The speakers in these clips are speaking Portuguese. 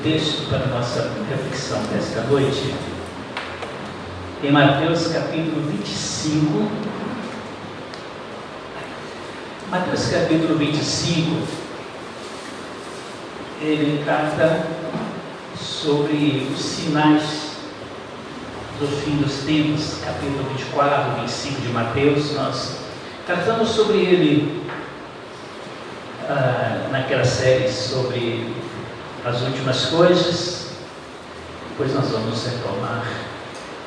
texto para a nossa reflexão desta noite, em Mateus capítulo 25. Mateus capítulo 25, ele trata sobre os sinais do fim dos tempos. Capítulo 24, 25 de Mateus, nós tratamos sobre ele naquela série sobre as últimas coisas. Depois nós vamos retomar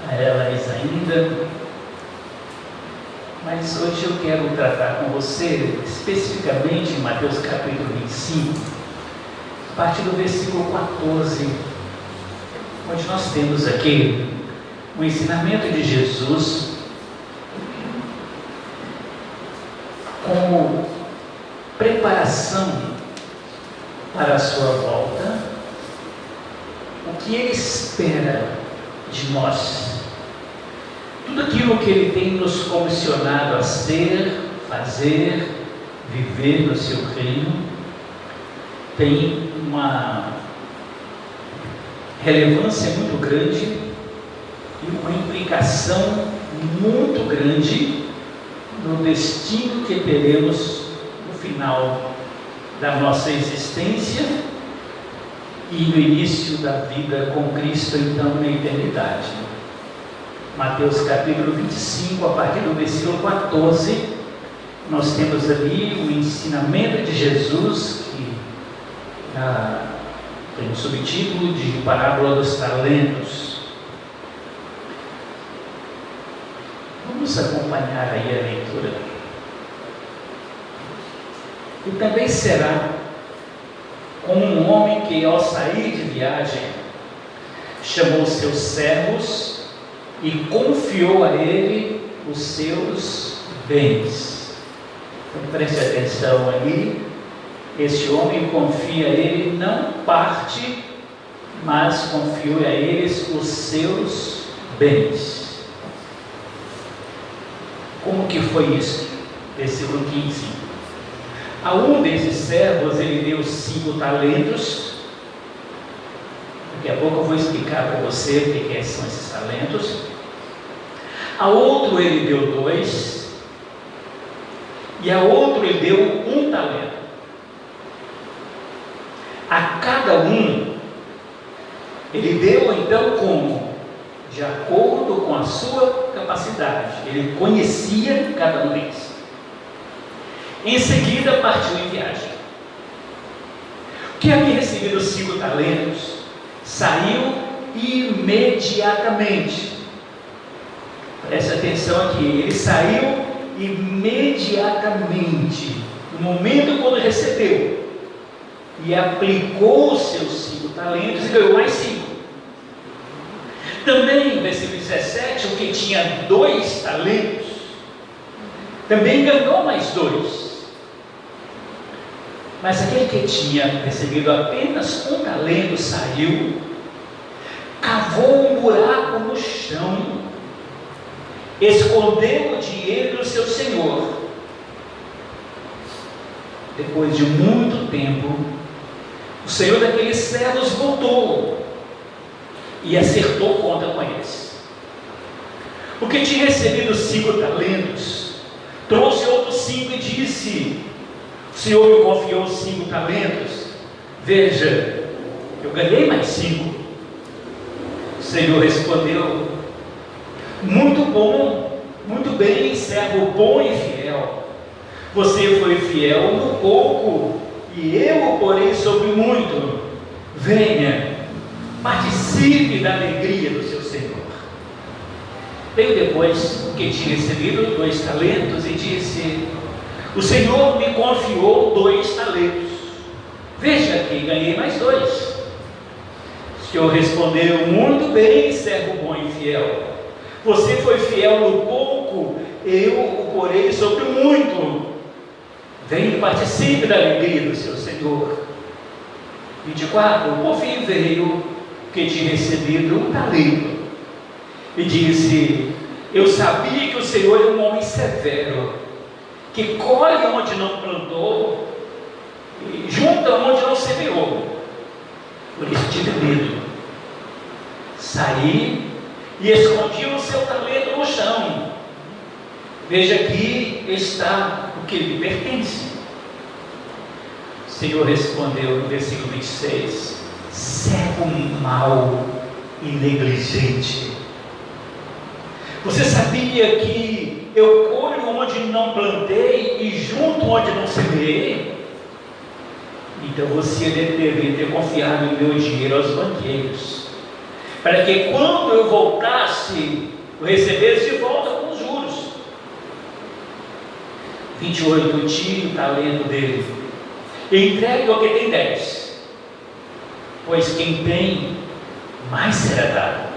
a elas ainda, mas hoje eu quero tratar com você especificamente em Mateus capítulo 25, a partir do versículo 14, onde nós temos aqui o ensinamento de Jesus como preparação para a sua volta, o que ele espera de nós, tudo aquilo que ele tem nos comissionado a ser, fazer, viver no seu reino, tem uma relevância muito grande e uma implicação muito grande no destino que teremos no final da nossa existência e no início da vida com Cristo, então, na eternidade. Mateus capítulo 25, a partir do versículo 14, nós temos ali o ensinamento de Jesus, que tem o subtítulo de Parábola dos Talentos. Vamos acompanhar aí a leitura. E também será como um homem que, ao sair de viagem, chamou seus servos e confiou a ele os seus bens. Então preste atenção ali. Este homem confia a ele não parte, mas confiou a eles os seus bens. Como que foi isso? Versículo 15. A um desses servos ele deu 5 talentos. Daqui a pouco eu vou explicar para você o que são esses talentos. A outro ele deu 2. E a outro ele deu 1 talento. A cada um ele deu então como? De acordo com a sua capacidade. Ele conhecia cada um deles. Em seguida partiu em viagem. O que havia recebido os 5 talentos saiu imediatamente. Preste atenção aqui, ele saiu imediatamente, no momento quando recebeu, e aplicou os seus 5 talentos e ganhou mais 5. Também, no versículo 17, o que tinha 2 talentos, também ganhou mais 2. Mas aquele que tinha recebido apenas 1 talento saiu, cavou um buraco no chão, escondeu o dinheiro do seu senhor. Depois de muito tempo, o senhor daqueles servos voltou e acertou conta com eles. O que tinha recebido 5 talentos, trouxe outros 5 e disse: o Senhor me confiou 5 talentos, veja, eu ganhei mais 5. O Senhor respondeu: muito bom, muito bem, servo bom e fiel. Você foi fiel no pouco, e eu o porei sobre muito. Venha, participe da alegria do seu Senhor. Veio depois o que tinha recebido 2 talentos e disse: o Senhor me confiou 2 talentos. Veja que ganhei mais 2. O Senhor respondeu: muito bem, servo bom e fiel. Você foi fiel no pouco, eu o porei sobre o muito. Venha e participe da alegria do seu Senhor. 24. Por fim veio o que tinha recebido 1 talento e disse: eu sabia que o Senhor é um homem severo, que colhe onde não plantou e junta onde não semeou. Por isso tive medo. Saí e escondi o seu talento no chão. Veja, aqui está o que lhe pertence. O Senhor respondeu no versículo 26: servo mau e negligente. Você sabia que eu colho onde não plantei e junto onde não semeei? Então você deveria ter confiado em meu dinheiro aos banqueiros, para que quando eu voltasse, eu recebesse de volta com os juros. 28, tire o talento dele e entregue ao que tem 10, pois quem tem, mais será dado,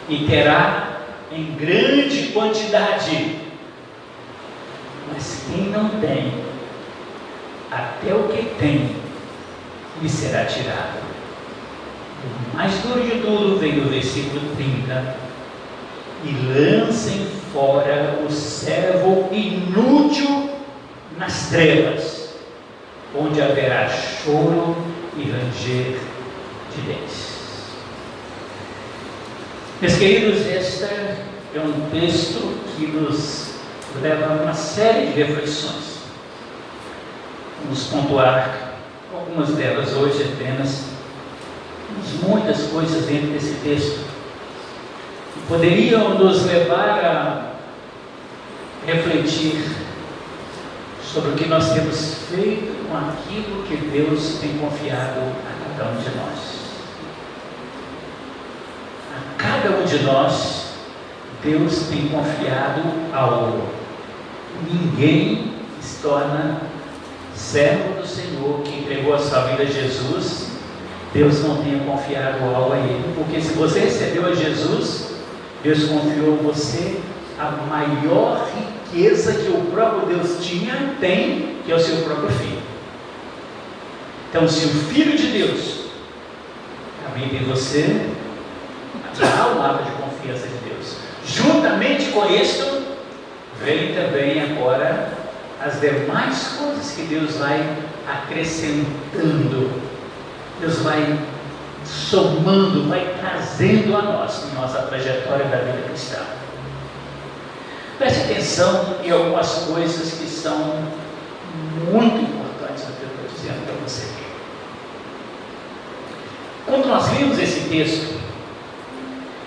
e terá em grande quantidade. Mas quem não tem, até o que tem lhe será tirado. O mais duro de tudo vem do versículo 30: e lancem fora o servo inútil nas trevas, onde haverá choro e ranger de dentes. Meus queridos, este é um texto que nos leva a uma série de reflexões. Vamos pontuar algumas delas hoje apenas. Temos muitas coisas dentro desse texto que poderiam nos levar a refletir sobre o que nós temos feito com aquilo que Deus tem confiado a cada um de nós. A cada um de nós, Deus tem confiado algo. Ninguém se torna servo do Senhor que entregou a sua vida a Jesus, Deus não tenha confiado algo a Ele. Porque se você recebeu a Jesus, Deus confiou a você a maior riqueza que o próprio Deus tem, que é o seu próprio Filho. Então, se o Filho de Deus habita em você, há um lado de confiança de Deus. Juntamente com isto, vem também agora as demais coisas que Deus vai acrescentando, Deus vai somando, vai trazendo a nós, em nossa trajetória da vida cristã. Preste atenção em algumas coisas que são muito importantes no que eu estou dizendo para você. Quando nós lemos esse texto,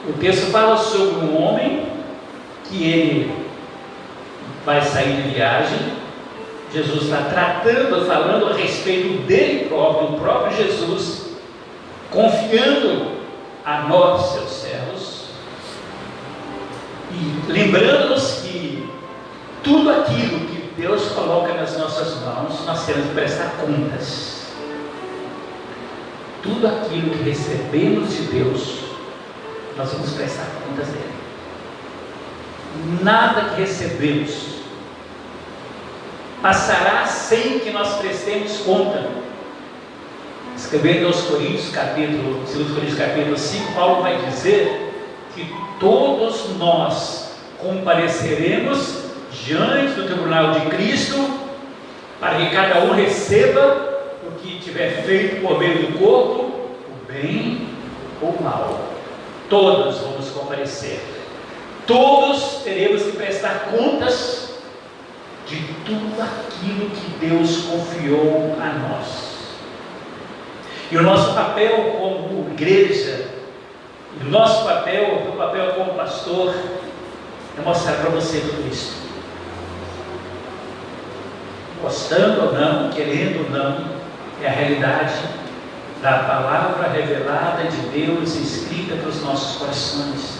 o texto fala sobre um homem que ele vai sair de viagem. Jesus está falando a respeito dele próprio, do próprio Jesus, confiando a nós, seus servos, e lembrando-nos que tudo aquilo que Deus coloca nas nossas mãos, nós temos que prestar contas. Tudo aquilo que recebemos de Deus, nós vamos prestar contas dele. Nada que recebemos passará sem que nós prestemos conta. Escrevendo aos Coríntios, capítulo 5, Paulo vai dizer que todos nós compareceremos diante do tribunal de Cristo, para que cada um receba o que tiver feito por meio do corpo, o bem ou o mal. Todos vamos comparecer. Todos teremos que prestar contas de tudo aquilo que Deus confiou a nós. E o nosso papel como igreja, o nosso papel, o papel como pastor, é mostrar para você tudo isso. Gostando ou não, querendo ou não, é a realidade da palavra revelada de Deus, escrita para os nossos corações.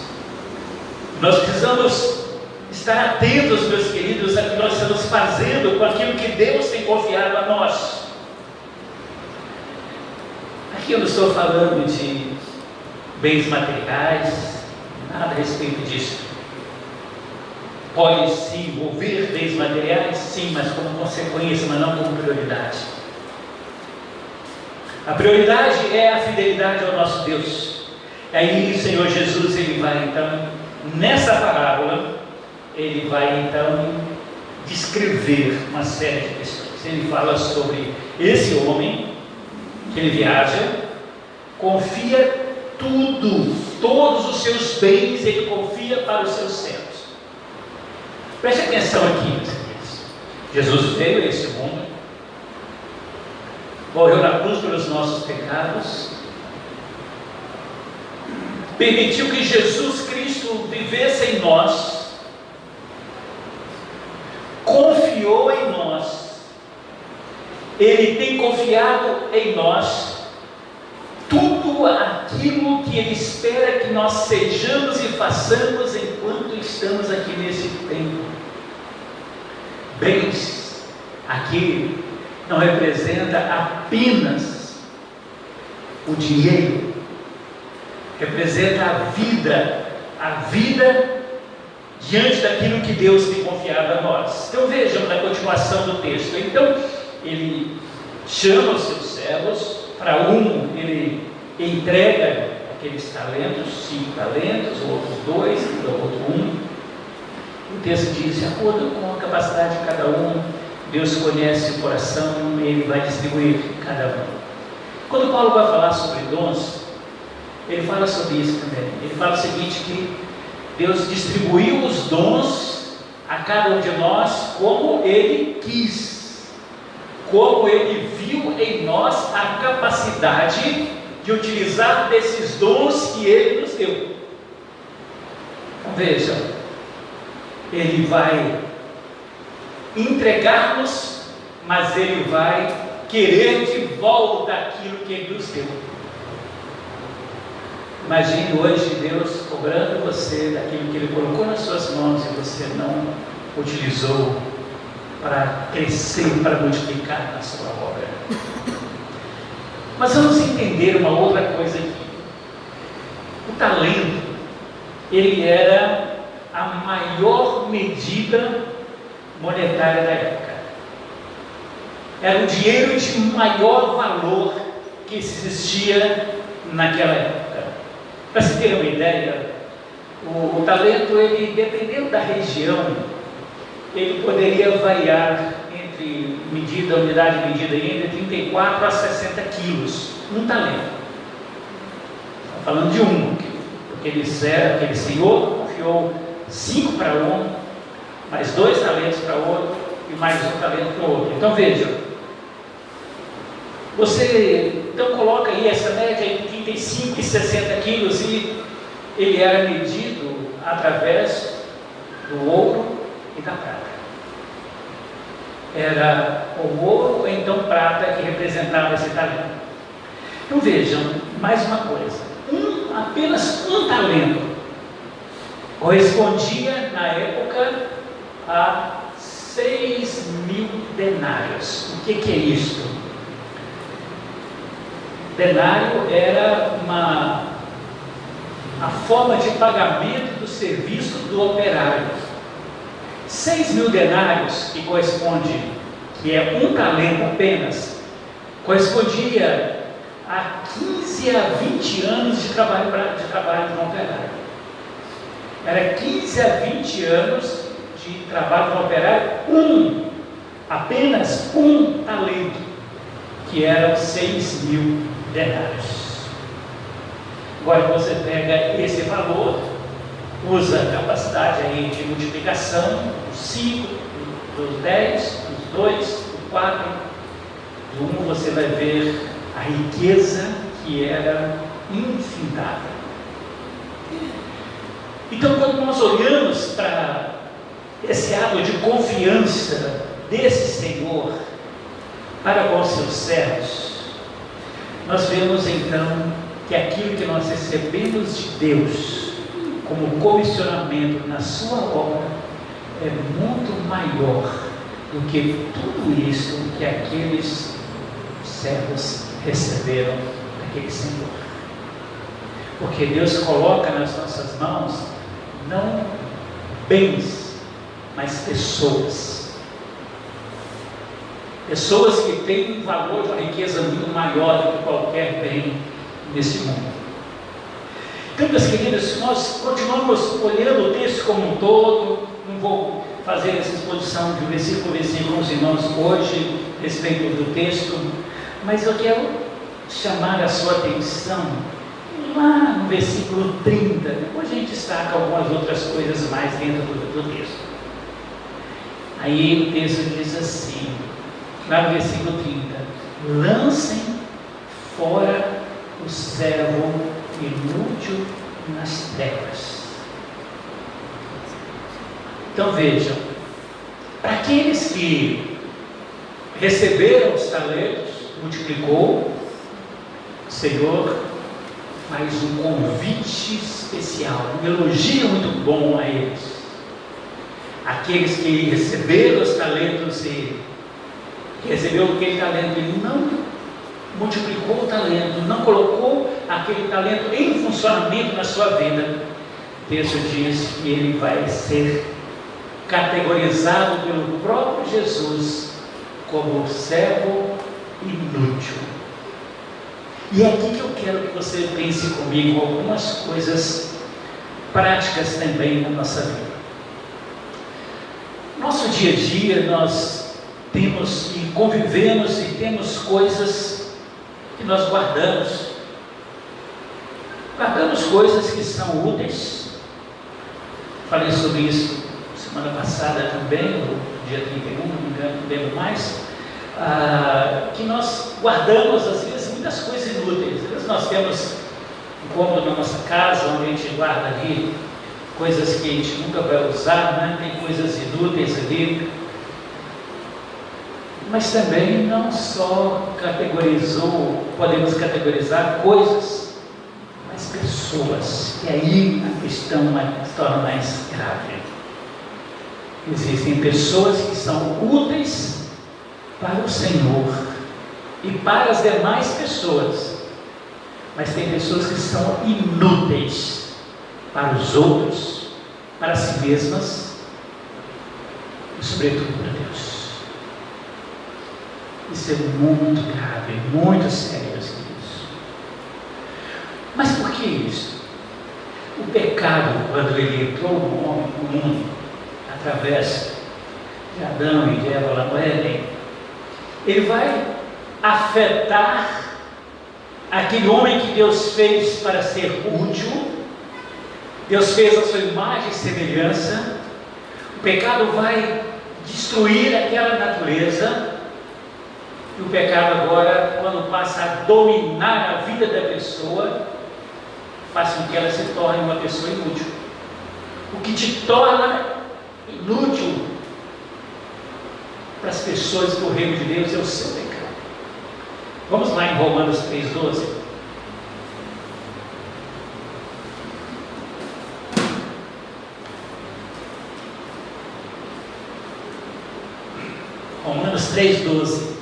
Nós precisamos estar atentos, meus queridos, a que nós estamos fazendo com aquilo que Deus tem confiado a nós. Aqui eu não estou falando de bens materiais, nada a respeito disso. Pode se envolver bens materiais, sim, mas como consequência, mas não como prioridade. A prioridade é a fidelidade ao nosso Deus. E aí o Senhor Jesus, ele vai então, nessa parábola, ele vai então descrever uma série de questões. Ele fala sobre esse homem que ele viaja, confia tudo, todos os seus bens ele confia para os seus servos. Preste atenção aqui, meus queridos. Jesus veio a esse mundo, morreu na cruz pelos nossos pecados, permitiu que Jesus Cristo vivesse em nós, confiou em nós, Ele tem confiado em nós tudo aquilo que Ele espera que nós sejamos e façamos enquanto estamos aqui nesse tempo. Bens aqui não representa apenas o dinheiro, representa a vida diante daquilo que Deus tem confiado a nós. Então vejam na continuação do texto. Então ele chama os seus servos, para um ele entrega aqueles talentos, 5 talentos, outros 2, outro 1. O texto diz, de acordo com a capacidade de cada um, Deus conhece o coração e Ele vai distribuir cada um. Quando Paulo vai falar sobre dons, ele fala sobre isso também. Ele fala o seguinte, que Deus distribuiu os dons a cada um de nós como Ele quis, como Ele viu em nós a capacidade de utilizar desses dons que Ele nos deu. Então, vejam, Ele vai entregar-nos, mas Ele vai querer de volta aquilo que Ele nos deu. Imagine hoje Deus cobrando você daquilo que Ele colocou nas suas mãos e você não utilizou para crescer, para multiplicar na sua obra. Mas vamos entender uma outra coisa aqui. O talento, ele era a maior medida monetária da época. Era o dinheiro de maior valor que existia naquela época. Para se ter uma ideia, o talento, ele, dependendo da região, ele poderia variar entre unidade medida entre 34 a 60 quilos, um talento. Estamos falando de um, porque aquele senhor confiou 5 para um, mais 2 talentos para outro, e mais um talento para o outro. Então vejam, você então coloca aí essa média entre 35 e 60 quilos, e ele era medido através do ouro e da prata. Era o ouro ou então prata que representava esse talento. Então vejam, mais uma coisa, apenas um talento correspondia na época a 6.000 denários. O que é isso? Denário era a forma de pagamento do serviço do operário. 6.000 denários, que corresponde, que é um talento apenas, correspondia a 15 a 20 anos de trabalho de um operário. Era 15 a 20 anos de trabalho de um operário, apenas um talento, que eram 6.000 denários. Agora você pega esse valor, usa a capacidade aí de multiplicação, dos 5, dos 10, dos 2, do 4, do 1, você vai ver a riqueza que era infindável. Então, quando nós olhamos para esse ato de confiança desse Senhor para com os seus servos, nós vemos então que aquilo que nós recebemos de Deus como comissionamento na sua obra é muito maior do que tudo isso que aqueles servos receberam daquele Senhor. Porque Deus coloca nas nossas mãos não bens, mas pessoas. Pessoas que têm um valor de uma riqueza muito maior do que qualquer bem nesse mundo. Então, meus queridos, nós continuamos olhando o texto como um todo. Não vou fazer essa exposição de versículo por versículo com os irmãos hoje, a respeito do texto, mas eu quero chamar a sua atenção lá no versículo 30. Depois a gente destaca algumas outras coisas mais dentro do texto. Aí o texto diz assim, lá no versículo 30: lancem fora o servo inútil nas trevas. Então vejam, para aqueles que receberam os talentos, multiplicou, o Senhor faz um convite especial, um elogio muito bom a eles. Aqueles que receberam os talentos e recebeu aquele talento e não multiplicou o talento, não colocou aquele talento em funcionamento na sua vida, o texto diz que ele vai ser categorizado pelo próprio Jesus como servo inútil. E é aqui que eu quero que você pense comigo algumas coisas práticas também na nossa vida. Nosso dia a dia nós temos e convivemos e temos coisas que nós guardamos coisas que são úteis. Falei sobre isso semana passada também, no dia 31, não me engano, não lembro mais, que nós guardamos às vezes muitas coisas inúteis. Às vezes nós temos um cômodo na nossa casa onde a gente guarda ali coisas que a gente nunca vai usar, né? Tem coisas inúteis ali. Mas também não só podemos categorizar coisas, mas pessoas. E aí a questão se torna mais grave. Existem pessoas que são úteis para o Senhor e para as demais pessoas, mas tem pessoas que são inúteis para os outros, para si mesmas e sobretudo para Deus. Isso é muito grave, muito sério, meus queridos. Mas por que isso? O pecado, quando ele entrou no mundo, através de Adão e de Eva lá no Éden, ele vai afetar aquele homem que Deus fez para ser útil. Deus fez a sua imagem e semelhança. O pecado vai destruir aquela natureza. E o pecado agora, quando passa a dominar a vida da pessoa, faz com que ela se torne uma pessoa inútil. O que te torna inútil para as pessoas do reino de Deus é o seu pecado. Vamos lá em Romanos 3,12. Romanos 3,12.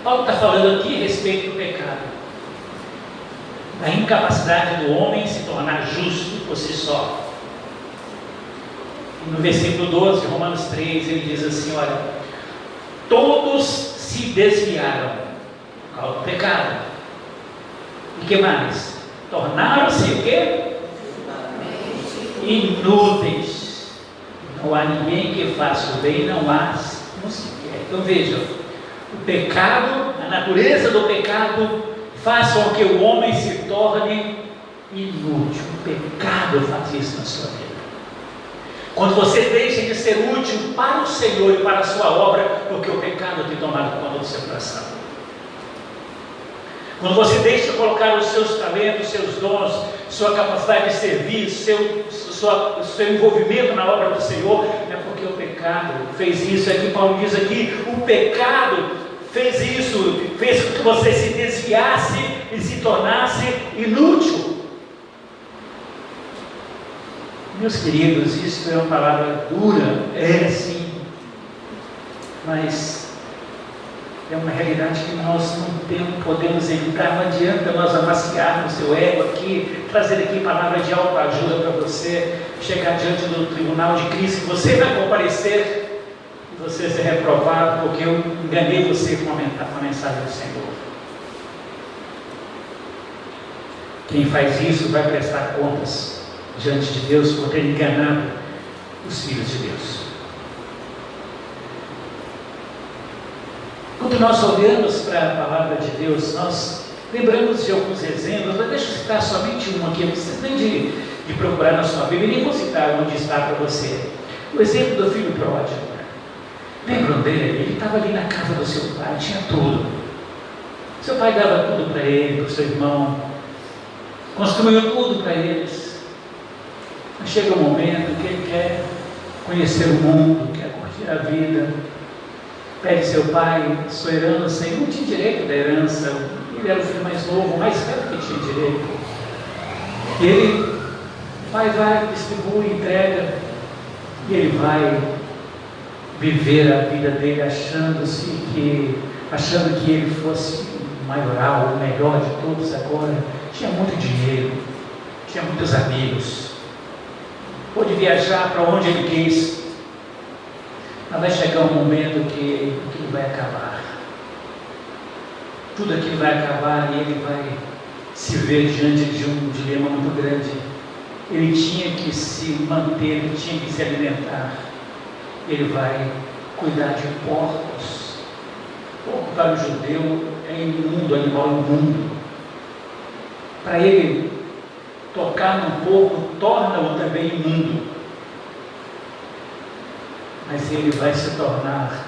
Paulo está falando aqui a respeito do pecado, da incapacidade do homem se tornar justo por si só. E no versículo 12, Romanos 3, ele diz assim: olha, todos se desviaram por causa do pecado. E que mais? Tornaram-se o quê? Inúteis. Não há ninguém que faça o bem, não sequer. Então vejam, o pecado, a natureza do pecado faz com que o homem se torne inútil. O pecado faz isso na sua vida. Quando você deixa de ser útil para o Senhor e para a sua obra, porque o pecado tem tomado conta do seu coração. Quando você deixa de colocar os seus talentos, seus dons, sua capacidade de servir, seu envolvimento na obra do Senhor, é porque o pecado fez isso. É que Paulo diz aqui: o pecado fez isso, fez com que você se desviasse e se tornasse inútil. Meus queridos, isso é uma palavra dura, é sim, mas é uma realidade que nós não podemos evitar. Não adianta nós amaciarmos o seu ego aqui, trazer aqui palavras de autoajuda para você chegar diante do tribunal de Cristo, que você vai comparecer e você ser reprovado porque eu enganei você com a mensagem do Senhor. Quem faz isso vai prestar contas diante de Deus por ter enganado os filhos de Deus. Com Quando nós olhamos para a palavra de Deus, nós lembramos de alguns exemplos, mas deixa eu citar somente um aqui, não precisa nem de procurar na sua Bíblia, nem vou citar onde está para você. O exemplo do filho pródigo. Lembram dele? Ele estava ali na casa do seu pai, tinha tudo. Seu pai dava tudo para ele, para o seu irmão, construiu tudo para eles. Mas chega um momento que ele quer conhecer o mundo, quer curtir a vida. Pede seu pai sua herança, e não tinha direito da herança. Ele era o filho mais novo, mais velho que tinha direito. E ele, o pai vai, distribui, entrega, e ele vai viver a vida dele achando que ele fosse o maioral, o melhor de todos agora. Tinha muito dinheiro, tinha muitos amigos, pôde viajar para onde ele quis. Mas vai chegar um momento que aquilo vai acabar. Tudo aquilo vai acabar e ele vai se ver diante de um dilema muito grande. Ele tinha que se manter, ele tinha que se alimentar. Ele vai cuidar de porcos. Porco para o judeu é imundo, animal imundo. Para ele, tocar no porco torna-o também imundo. Mas ele vai se tornar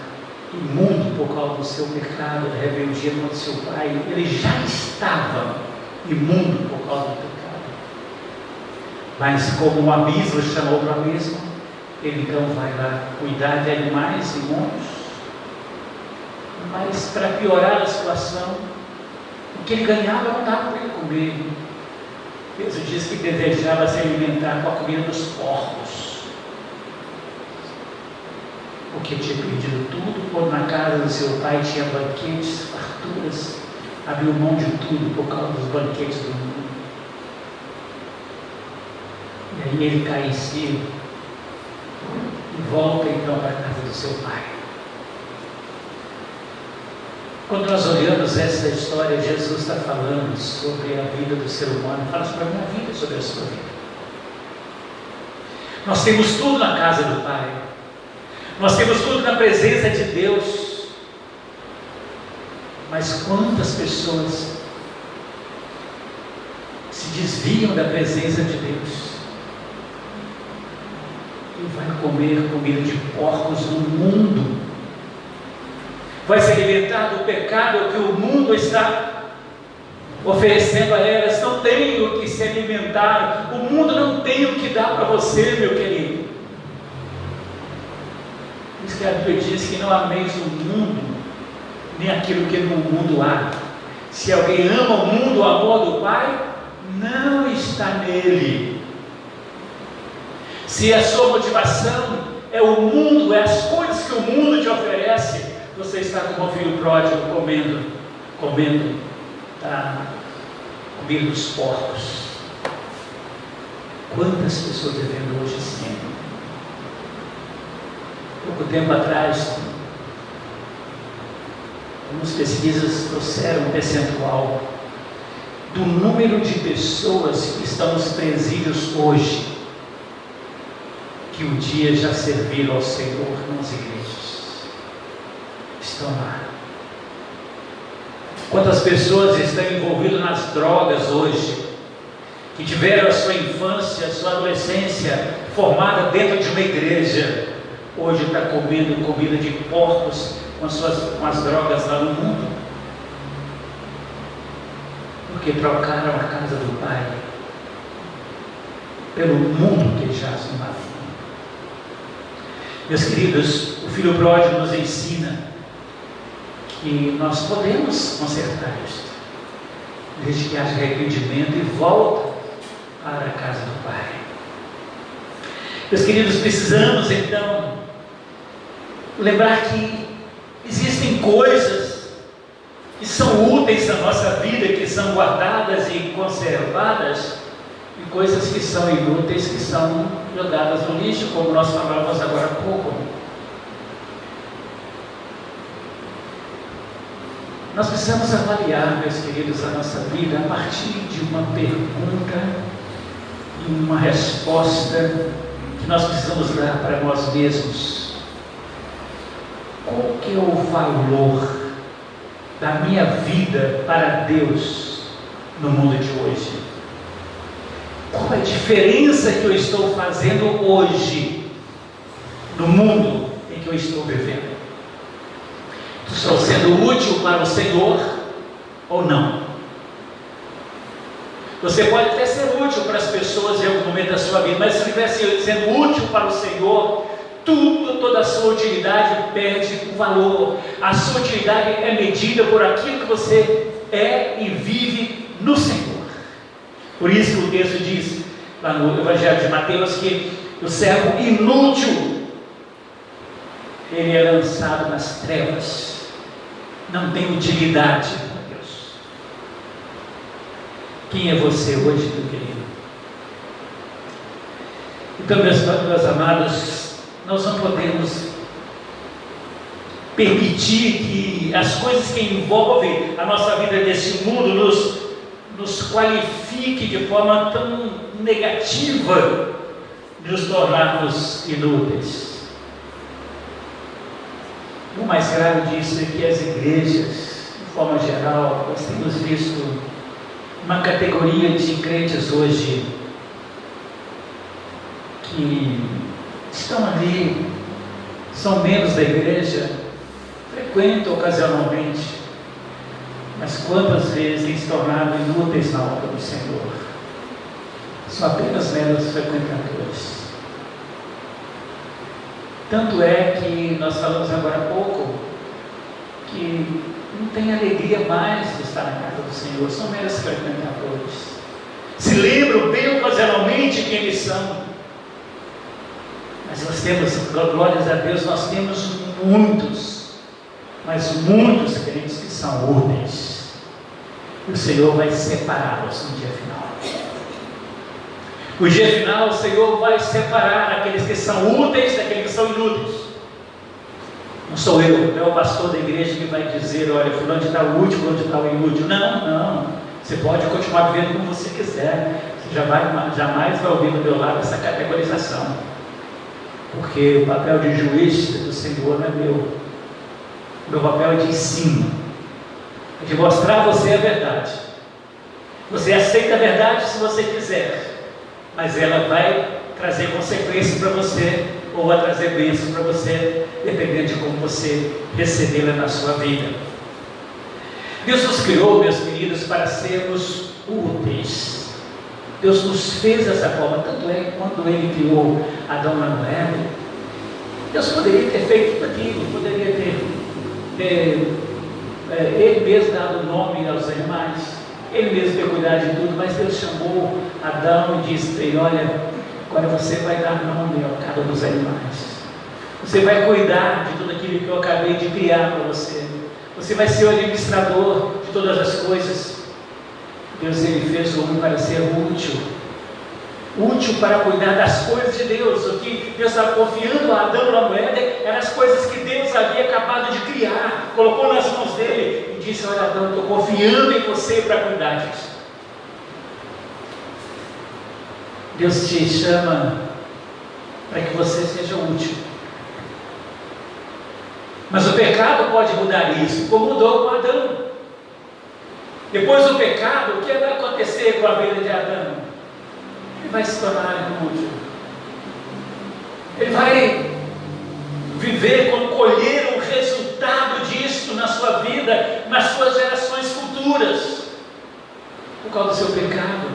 imundo por causa do seu pecado, da rebeldia contra seu pai. Ele já estava imundo por causa do pecado. Mas como um abismo chama outro abismo, ele então vai lá cuidar de animais imundos. Mas para piorar a situação, o que ele ganhava não dava para ele comer. Deus diz que desejava se alimentar com a comida dos porcos. Porque tinha perdido tudo, quando na casa do seu pai tinha banquetes, farturas, abriu mão de tudo por causa dos banquetes do mundo. E aí ele cai em si e volta então para a casa do seu pai. Quando nós olhamos essa história, Jesus está falando sobre a vida do ser humano, fala sobre a minha vida, sobre a sua vida. Nós temos tudo na casa do Pai. Nós temos tudo na presença de Deus. Mas quantas pessoas se desviam da presença de Deus e vai comer comida de porcos no mundo, vai se alimentar do pecado que o mundo está oferecendo a elas. Não tem o que se alimentar, o mundo não tem o que dar para você, meu querido. Por isso que a Bíblia diz que não ameis o mundo, nem aquilo que no mundo há. Se alguém ama o mundo, o amor do Pai não está nele. Se a sua motivação é o mundo, é as coisas que o mundo te oferece, você está como um filho pródigo comendo comida dos porcos. Quantas pessoas vivendo hoje assim? Pouco tempo atrás, algumas pesquisas trouxeram um percentual do número de pessoas que estão nos presídios hoje, que um dia já serviram ao Senhor nas igrejas. Estão lá. Quantas pessoas estão envolvidas nas drogas hoje, que tiveram a sua infância, a sua adolescência formada dentro de uma igreja, hoje está comendo comida de porcos com as drogas lá no mundo? Porque trocaram a casa do Pai pelo mundo que jaz no mar. Meus queridos, o filho pródigo nos ensina que nós podemos consertar isso, desde que haja arrependimento e volta para a casa do Pai. Meus queridos, precisamos então lembrar que existem coisas que são úteis na nossa vida, que são guardadas e conservadas, e coisas que são inúteis, que são jogadas no lixo, como nós falávamos agora há pouco. Nós precisamos avaliar, meus queridos, a nossa vida a partir de uma pergunta e uma resposta que nós precisamos dar para nós mesmos. Qual que é o valor da minha vida para Deus no mundo de hoje? Qual a diferença que eu estou fazendo hoje no mundo em que eu estou vivendo? Estou sendo útil para o Senhor ou não? Você pode até ser útil para as pessoas em algum momento da sua vida, mas se estivesse sendo útil para o Senhor, toda a sua utilidade perde o valor. A sua utilidade é medida por aquilo que você é e vive no Senhor. Por isso o texto diz, lá no Evangelho de Mateus, que o servo inútil, ele é lançado nas trevas, não tem utilidade para Deus. Quem é você hoje, meu querido? Então, meus amados, nós não podemos permitir que as coisas que envolvem a nossa vida nesse mundo nos qualifique de forma tão negativa, de nos tornarmos inúteis. O mais grave disso é que as igrejas, de forma geral, nós temos visto uma categoria de crentes hoje que estão ali, são membros da igreja, frequentam ocasionalmente, mas quantas vezes têm se tornado inúteis na obra do Senhor? São apenas meros frequentadores. Tanto é que nós falamos agora há pouco que não tem alegria mais de estar na casa do Senhor, são meros frequentadores. Se lembram bem ocasionalmente quem eles são. Mas nós temos, glórias a Deus, nós temos muitos, mas muitos crentes que são úteis. E o Senhor vai separá-los no dia final. No dia final, o Senhor vai separar aqueles que são úteis daqueles que são inúteis. Não sou eu, não é o pastor da igreja que vai dizer, olha, fulano está útil, fulano está inútil. Não. Você pode continuar vivendo como você quiser. Você jamais vai ouvir do meu lado essa categorização. Porque o papel de juiz do Senhor não é meu. O meu papel é de ensino, é de mostrar a você a verdade. Você aceita a verdade se você quiser, mas ela vai trazer consequências para você, ou vai trazer bênçãos para você, dependendo de como você recebê-la na sua vida. Deus nos criou, meus queridos, para sermos úteis. Deus nos fez dessa forma. Tanto é que quando Ele criou Adão e Eva, Deus poderia ter feito tudo aquilo, poderia ter Ele mesmo dado nome aos animais, Ele mesmo ter cuidado de tudo, mas Deus chamou Adão e disse para ele, olha, agora você vai dar nome a cada um dos animais, você vai cuidar de tudo aquilo que eu acabei de criar para você, você vai ser o administrador de todas as coisas. Deus, Ele fez o homem para ser útil para cuidar das coisas de Deus. O que Deus estava confiando a Adão e a mulher eram as coisas que Deus havia acabado de criar, colocou nas mãos dele e disse, olha Adão, estou confiando em você para cuidar disso. Deus te chama para que você seja útil, mas o pecado pode mudar isso, como mudou com Adão. Depois do pecado, o que vai acontecer com a vida de Adão? Ele vai se tornar inútil. Ele vai viver como colher o resultado disso na sua vida, nas suas gerações futuras, por causa do seu pecado.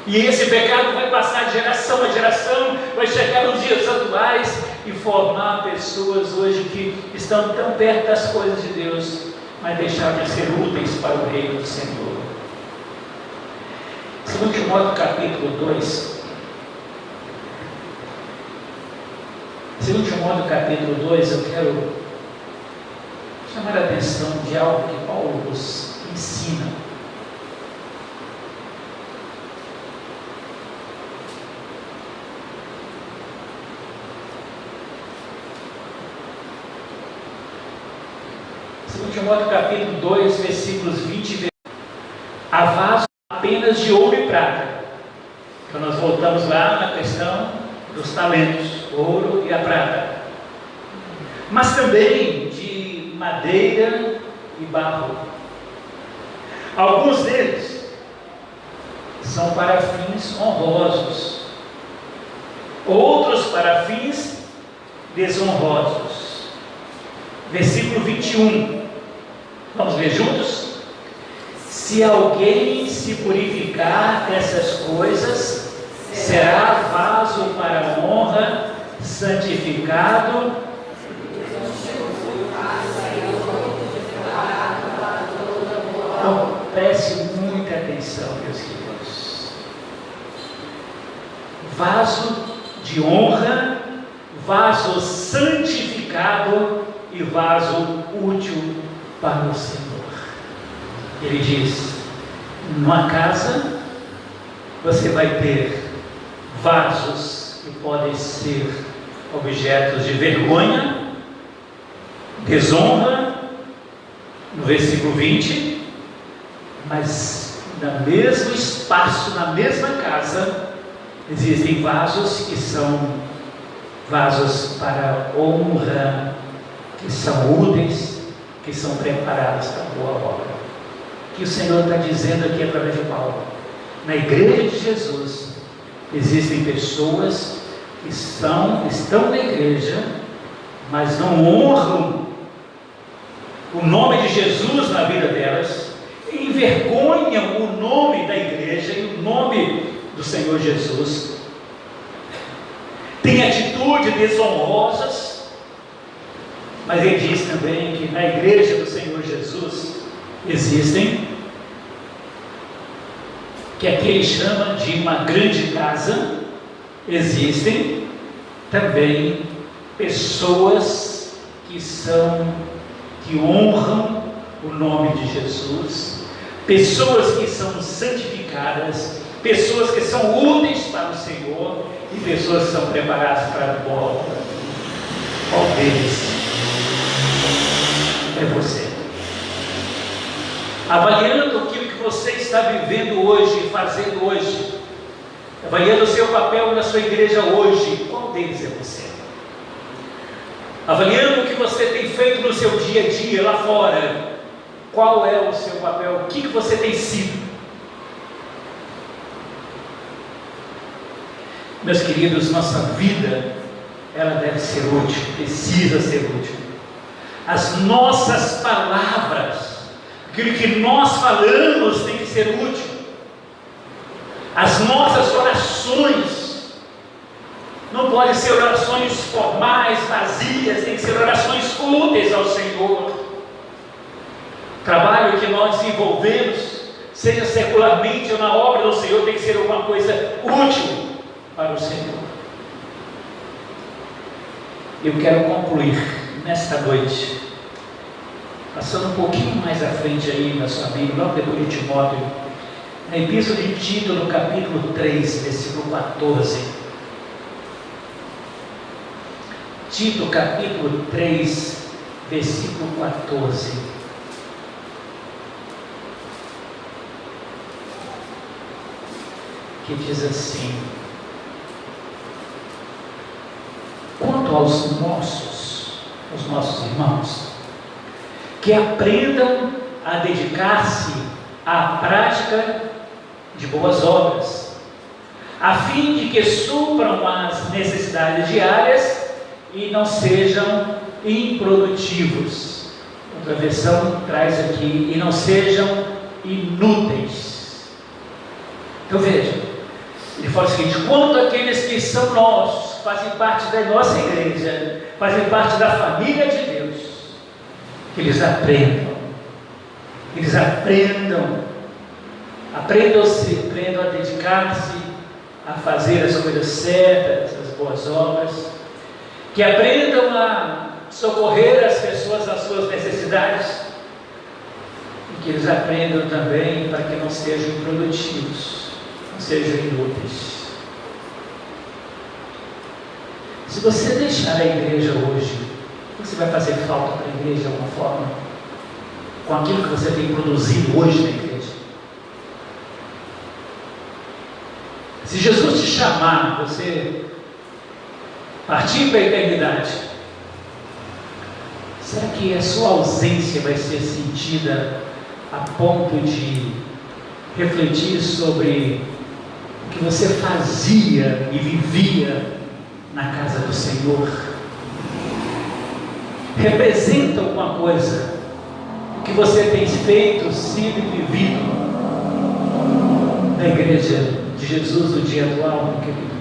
E esse pecado vai passar de geração a geração, vai chegar nos dias atuais e formar pessoas hoje que estão tão perto das coisas de Deus, mas deixaram de ser úteis para o reino do Senhor. 2 Timóteo capítulo 2. 2 Timóteo capítulo 2, eu quero chamar a atenção de algo que Paulo nos ensina. Timóteo capítulo 2, versículos 20 e 21. Há vasos apenas de ouro e prata. Então nós voltamos lá na questão dos talentos, ouro e a prata. Mas também de madeira e barro. Alguns deles são para fins honrosos, outros para fins desonrosos. Versículo 21, vamos ler juntos? Se alguém se purificar dessas coisas, será vaso para honra, santificado. Então, preste muita atenção, meus queridos. Vaso de honra, vaso santificado e vaso útil para o Senhor. Ele diz: numa casa você vai ter vasos que podem ser objetos de vergonha, desonra, no versículo 20, mas no mesmo espaço, na mesma casa, existem vasos que são vasos para honra, que são úteis, que são preparados para a boa obra. O que o Senhor está dizendo aqui através de Paulo? Na igreja de Jesus existem pessoas que estão na igreja, mas não honram o nome de Jesus na vida delas, envergonham o nome da igreja e o nome do Senhor Jesus, têm atitudes desonrosas. Mas ele diz também que na igreja do Senhor Jesus existem, que aqui ele chama de uma grande casa, existem também pessoas que honram o nome de Jesus, pessoas que são santificadas, pessoas que são úteis para o Senhor e pessoas que são preparadas para a boa obra. Qual deles é você? Avaliando aquilo que você está vivendo hoje, fazendo hoje, avaliando o seu papel na sua igreja hoje, qual deles é você? Avaliando o que você tem feito no seu dia a dia lá fora, qual é o seu papel? O que você tem sido? Meus queridos, nossa vida, ela deve ser útil, precisa ser útil. As nossas palavras, aquilo que nós falamos tem que ser útil. As nossas orações não podem ser orações formais, vazias, tem que ser orações úteis ao Senhor. O trabalho que nós desenvolvemos, seja secularmente ou na obra do Senhor, tem que ser alguma coisa útil para o Senhor. Eu quero concluir nesta noite, passando um pouquinho mais à frente aí na sua Bíblia, logo depois de Timóteo, na Epístola de Tito, no capítulo 3, versículo 14. Tito, capítulo 3, versículo 14. Que diz assim: quanto aos nossos irmãos, que aprendam a dedicar-se à prática de boas obras, a fim de que supram as necessidades diárias e não sejam improdutivos. Outra versão traz aqui: e não sejam inúteis. Então veja, ele fala o seguinte: quanto àqueles que são nossos, fazem parte da nossa igreja, fazem parte da família de Deus, que eles aprendam aprendam a dedicar-se a fazer as coisas certas, as boas obras, que aprendam a socorrer as pessoas nas suas necessidades, e que eles aprendam também para que não sejam improdutivos, não sejam inúteis. Se você deixar a igreja hoje, você vai fazer falta para a igreja de alguma forma, com aquilo que você tem produzido hoje na igreja? Se Jesus te chamar, você partir para a eternidade, Será que a sua ausência vai ser sentida a ponto de refletir sobre o que você fazia e vivia na casa do Senhor? Representa alguma coisa o que você tem feito, sido e vivido na igreja de Jesus no dia atual, meu querido?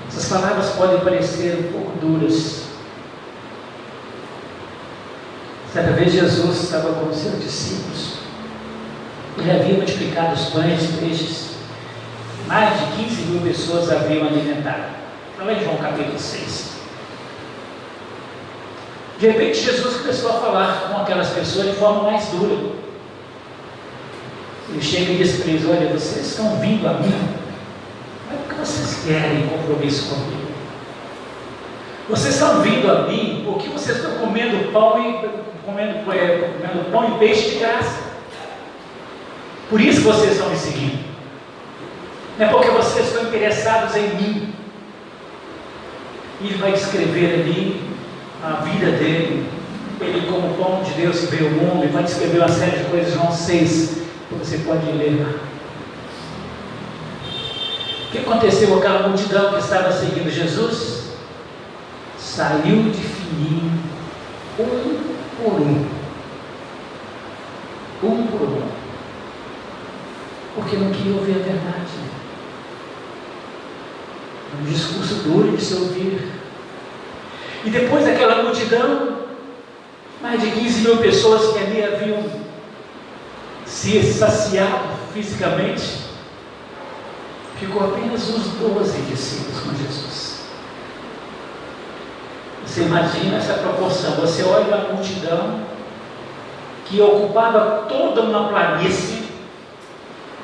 Essas palavras podem parecer um pouco duras. Certa vez Jesus estava com os seus discípulos. Ele havia multiplicado os pães e peixes. Mais de 15.000 pessoas haviam alimentado. Está lá em João capítulo 6. De repente Jesus começou a falar com aquelas pessoas de forma mais dura. Ele chega e diz para eles: olha, vocês estão vindo a mim, mas porque vocês querem compromisso comigo? Vocês estão vindo a mim porque vocês estão comendo pão e peixe de graça. Por isso que vocês estão me seguindo. Não é porque vocês estão interessados em mim. E ele vai descrever ali a vida dele, ele como pão de Deus que veio ao mundo, e vai descrever uma série de coisas. João 6, que você pode ler lá. O que aconteceu com aquela multidão que estava seguindo Jesus? Saiu de fininho, um por um, porque não queria ouvir a verdade. Um discurso duro de se ouvir. E depois daquela multidão, mais de 15.000 pessoas que ali haviam se saciado fisicamente, ficou apenas os 12 discípulos com Jesus. Você imagina essa proporção? Você olha a multidão que ocupava toda uma planície,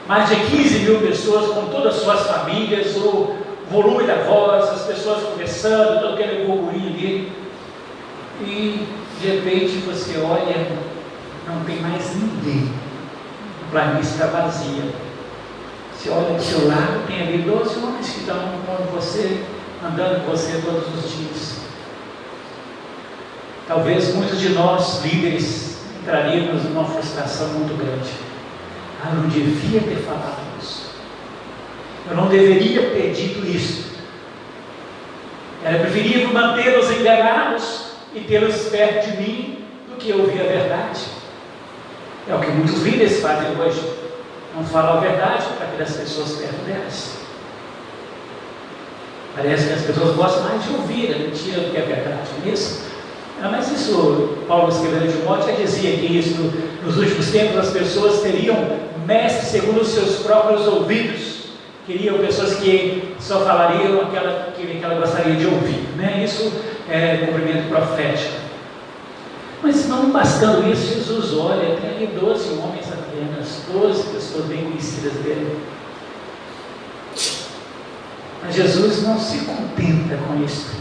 mais de 15.000 pessoas com todas as suas famílias, o volume da voz, as pessoas conversando, todo aquele burburinho ali, e de repente você olha, não tem mais ninguém, a planície está vazia. Você olha do seu lado, tem ali 12 homens que estão com você, andando com você todos os dias. Talvez muitos de nós, líderes, entraríamos numa frustração muito grande. Eu não devia ter falado isso. Eu não deveria ter dito isso. Era preferível mantê-los enganados e tê-los perto de mim do que ouvir a verdade. É o que muitos líderes fazem hoje. Não falam a verdade para ter as pessoas perto delas. Parece que as pessoas gostam mais de ouvir a mentira do que a verdade, não é isso? Mas isso, Paulo escrevendo de Timóteo, já dizia que isso, nos últimos tempos as pessoas teriam mestres segundo os seus próprios ouvidos. Queriam pessoas que só falariam aquela que ela gostaria de ouvir, né? Isso é cumprimento profético. Mas não bastando isso, Jesus olha, tem ali 12 homens apenas, 12 pessoas bem conhecidas dele. Mas Jesus não se contenta com isso.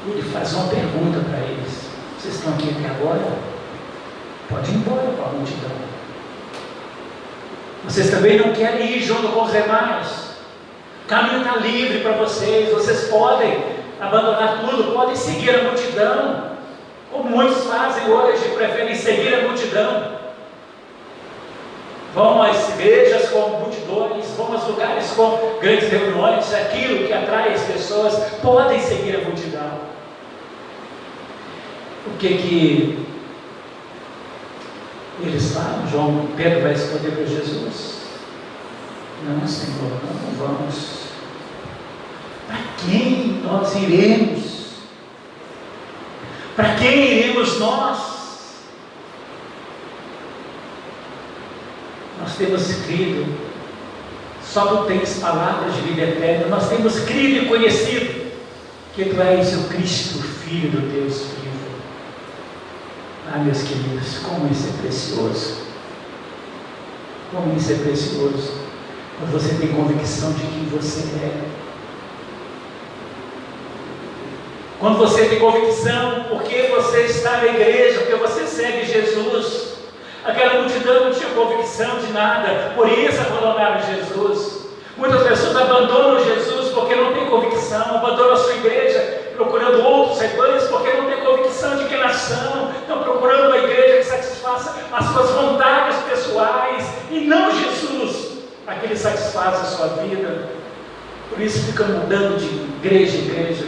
Ele faz uma pergunta para eles: vocês estão aqui até agora? Pode ir embora com a multidão. Vocês também não querem ir junto com os demais? O caminho está livre para vocês. Vocês podem abandonar tudo, podem seguir a multidão, como muitos fazem hoje, preferem seguir a multidão. Vão às igrejas com multidões, vão aos lugares com grandes reuniões, aquilo que atrai as pessoas, podem seguir a multidão. O que eles falam? Pedro vai responder para Jesus: não, Senhor, não vamos. Para quem nós iremos? Para quem iremos nós? Nós temos crido, só tu tens palavras de vida eterna. Nós temos crido e conhecido que tu és o Cristo, Filho do Deus vivo. Ah, meus queridos, como isso é precioso. Como isso é precioso. Quando você tem convicção de quem você é. Quando você tem convicção porque você está na igreja, porque você segue Jesus. Aquela multidão não tinha convicção de nada, por isso abandonaram Jesus. Muitas pessoas abandonam Jesus porque não têm convicção, abandonam a sua igreja procurando outros rebanhos, porque não tem convicção de quem elas são, estão procurando uma igreja que satisfaça as suas vontades pessoais, e não Jesus, aquele que satisfaz a sua vida. Por isso ficam mudando de igreja em igreja,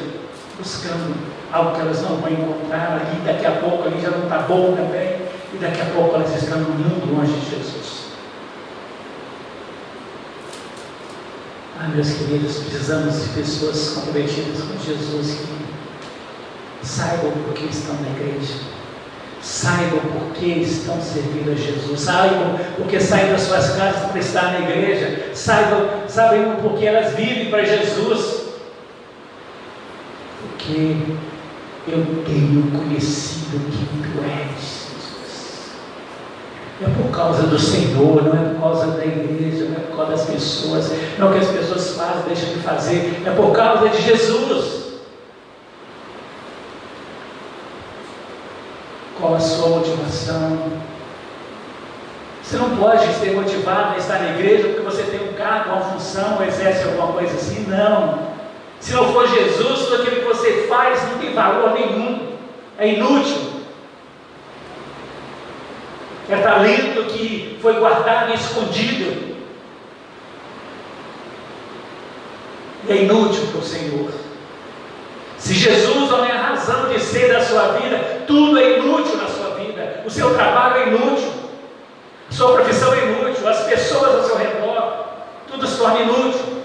buscando algo que elas não vão encontrar ali, daqui a pouco ali já não está bom também, e daqui a pouco elas estão muito longe de Jesus. Meus queridos, precisamos de pessoas comprometidas com Jesus, que saibam por que estão na igreja, saibam por que estão servindo a Jesus, saibam por que saem das suas casas para estar na igreja, saibam por que elas vivem para Jesus, porque eu tenho conhecido quem tu és. É por causa do Senhor, não é por causa da igreja, não é por causa das pessoas, não é o que as pessoas fazem, deixam de fazer, é por causa de Jesus. Qual a sua motivação? Você não pode ser motivado a estar na igreja porque você tem um cargo, uma função, ou exerce alguma coisa assim, não. Se não for Jesus, tudo aquilo que você faz não tem valor nenhum, é inútil. É talento que foi guardado e escondido, e é inútil para o Senhor. Se Jesus não é a razão de ser da sua vida, tudo é inútil na sua vida. O seu trabalho é inútil, a sua profissão é inútil, as pessoas ao seu redor, tudo se torna inútil,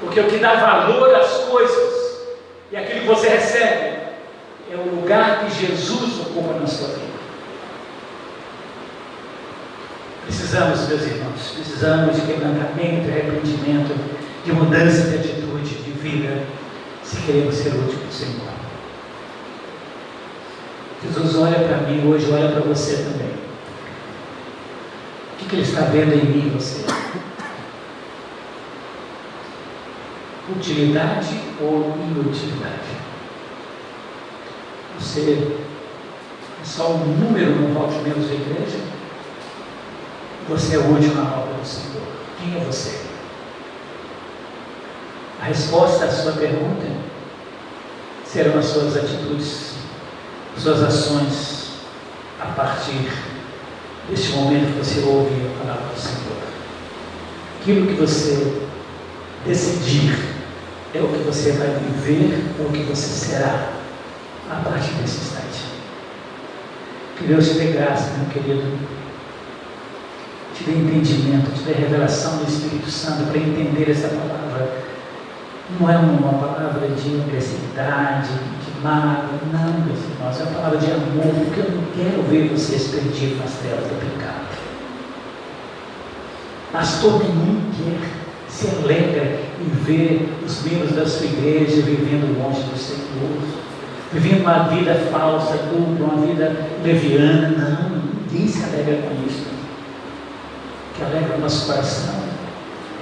porque o que dá valor às coisas e aquilo que você recebe é o lugar que Jesus ocupa na sua vida. Precisamos, meus irmãos, precisamos de quebrantamento, de arrependimento, de mudança de atitude, de vida, se queremos ser úteis para o Senhor. Jesus olha para mim hoje, olha para você também. O que Ele está vendo em mim e você? Utilidade ou inutilidade? Você é só um número no hall de membros da igreja? Você é útil na obra do Senhor. Quem é você? A resposta à sua pergunta serão as suas atitudes, suas ações, a partir deste momento que você ouve a palavra do Senhor. Aquilo que você decidir é o que você vai viver, ou o que você será a partir desse instante. Que Deus te dê graça, meu querido, te dê entendimento, te dê revelação do Espírito Santo para entender essa palavra. Não é uma palavra de agressividade, de mágoa, não, meus irmãos, é uma palavra de amor, porque eu não quero ver vocês perdidos nas trevas do pecado. Pastor nenhum se alegra em ver os membros da sua igreja vivendo longe do Senhor, vivendo uma vida falsa, dupla, uma vida leviana. Não, ninguém se alegra com isso. O que alegra o nosso coração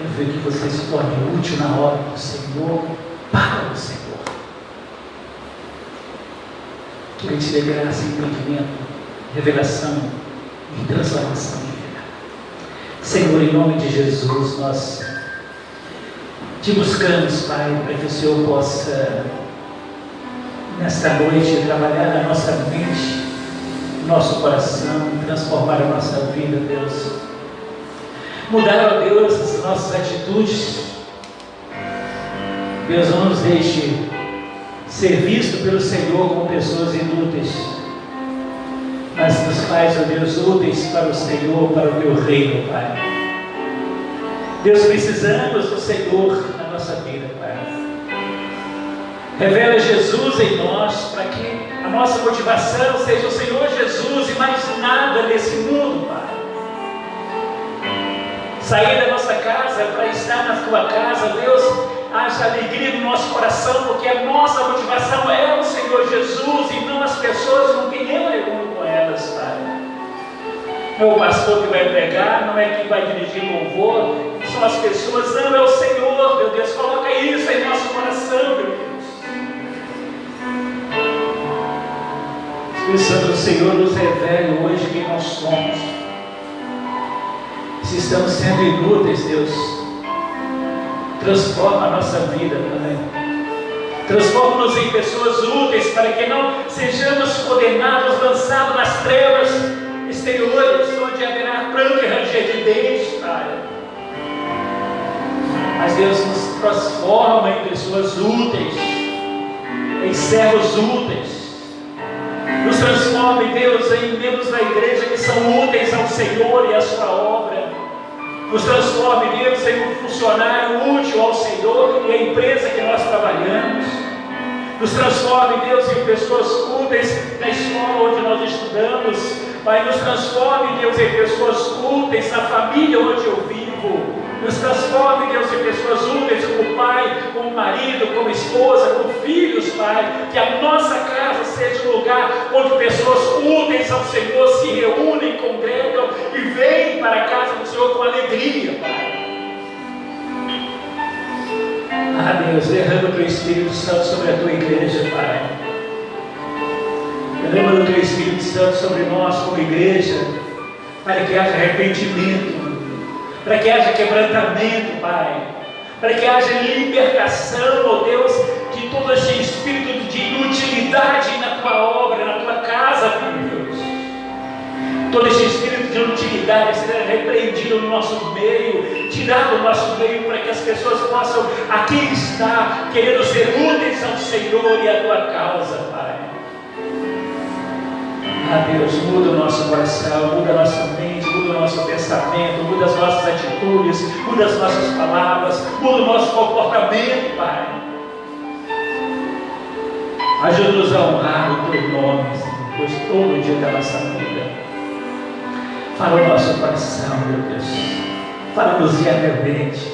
é ver que você se torne útil na obra do Senhor, para o Senhor. Que Ele te dê graça, entendimento, revelação e transformação de vida. Senhor, em nome de Jesus, nós te buscamos, Pai, para que o Senhor possa, nesta noite, trabalhar na nossa mente, nosso coração, transformar a nossa vida, Deus. Mudar, ó Deus, as nossas atitudes. Deus, não nos deixe ser visto pelo Senhor como pessoas inúteis, mas nos faz, ó Deus, úteis para o Senhor, para o teu reino, Pai. Deus, precisamos do Senhor na nossa vida, Pai. Revela Jesus em nós, para que a nossa motivação seja o Senhor Jesus e mais nada nesse mundo, Pai. Sair da nossa casa para estar na tua casa, Deus, haja alegria no nosso coração, porque a nossa motivação é o Senhor Jesus e não as pessoas com quem eu reúno com elas, Pai. Não é o pastor que vai pregar, não é quem vai dirigir louvor, são as pessoas, não, é o Senhor, meu Deus, coloca isso em nosso coração, meu Deus. Espírito Santo do Senhor nos revele hoje quem nós somos. Se estamos sendo inúteis, Deus, transforma a nossa vida, Pai. Transforma-nos em pessoas úteis para que não sejamos condenados, lançados nas trevas exteriores, onde haverá pranto e ranger de dentes, Pai. Mas Deus nos transforma em pessoas úteis, em servos úteis. Nos transforma, Deus, em membros da igreja que são úteis ao Senhor e à sua obra. Nos transforma, Deus, em um funcionário útil ao Senhor e à empresa que nós trabalhamos. Nos transforma, Deus, em pessoas úteis na escola onde nós estudamos. Pai, nos transforme, Deus, em pessoas úteis na família onde eu vivo. Nos transforme, Deus, em pessoas úteis como pai, como marido, como esposa, como filhos, Pai. Que a nossa casa seja um lugar onde pessoas úteis ao Senhor se reúnem, congregam e vêm para a casa do Senhor com alegria, Pai. Ah, Deus, derrama o Teu Espírito Santo sobre a Tua igreja, Pai. Derrama o Teu Espírito Santo sobre nós como igreja, para que haja arrependimento, para que haja quebrantamento, Pai, para que haja libertação, ó Deus, de todo esse espírito de inutilidade na Tua obra, na Tua casa, meu Deus. Todo esse espírito de inutilidade seja repreendido no nosso meio, tirado do nosso meio, para que as pessoas possam aqui estar, querendo ser úteis ao Senhor e à Tua causa, Pai. Ah, Deus, muda o nosso coração, muda a nossa mente, muda o nosso pensamento, muda as nossas atitudes, muda as nossas palavras, muda o nosso comportamento, Pai. Ajuda-nos a honrar o Teu nome, Senhor, pois todo dia da nossa vida. Fala o nosso coração, meu Deus. Fala-nos diariamente.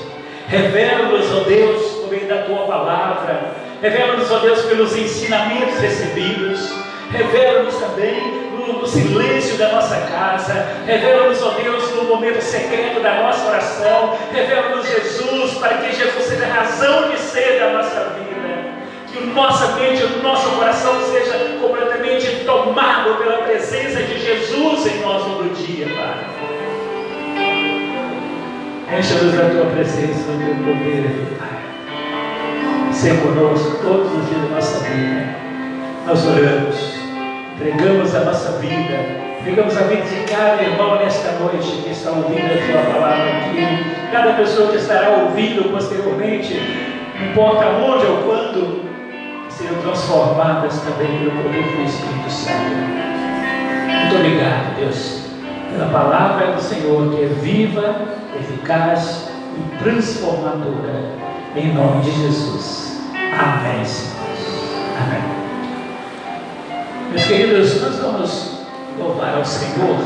Revela-nos, ó Deus, por meio da Tua palavra. Revela-nos, ó Deus, pelos ensinamentos recebidos. Revela-nos também no silêncio da nossa casa. Revela-nos, ó Deus, no momento secreto da nossa oração. Revela-nos, Jesus, para que Jesus seja a razão de ser da nossa vida. Que nossa mente, o nosso coração seja completamente tomado pela presença de Jesus em nós no dia, Pai. Encha-nos da Tua presença, do Teu poder, Pai. Ser conosco todos os dias da nossa vida. Nós oramos. Entregamos a nossa vida, entregamos a vida de cada irmão nesta noite que está ouvindo a Tua palavra aqui, cada pessoa que estará ouvindo posteriormente, não importa onde ou quando, serão transformadas também pelo poder do Espírito Santo. Muito obrigado, Deus, pela palavra do Senhor que é viva, eficaz e transformadora, em nome de Jesus. Amém, Senhor. Amém. Meus queridos, nós vamos louvar ao Senhor.